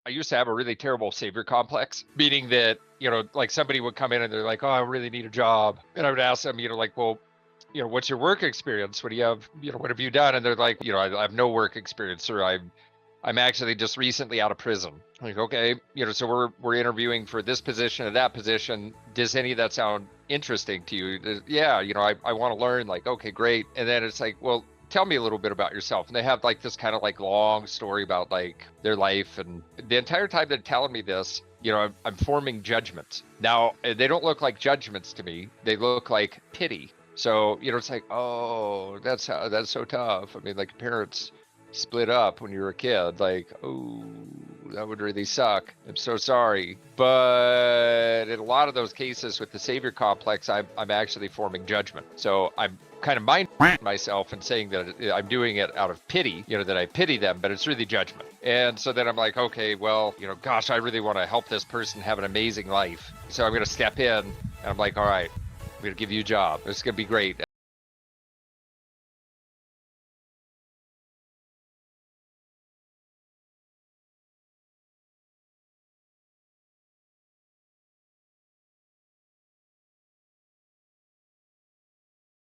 I used to have a really terrible savior complex, meaning that, like somebody would come in and they're like, oh, I really need a job. And I would ask them, like, well, what's your work experience? What do you have, what have you done? And they're like, I have no work experience, or I'm actually just recently out of prison. Like, okay, so we're interviewing for this position or that position. Does any of that sound interesting to you? Yeah, I want to learn. Like, okay, great. And then it's like, well, tell me a little bit about yourself. And they have like this kind of like long story about like their life. And the entire time they're telling me this, I'm forming judgments. Now, they don't look like judgments to me. They look like pity. So, it's like, oh, that's so tough. I mean, like parents split up when you were a kid, like, oh, that would really suck. I'm so sorry. But in a lot of those cases with the savior complex, I'm actually forming judgment. So I'm kind of minding myself and saying that I'm doing it out of pity, that I pity them, but it's really judgment. And so then I'm like, okay, well, gosh, I really want to help this person have an amazing life. So I'm going to step in and I'm like, all right, I'm going to give you a job. It's going to be great.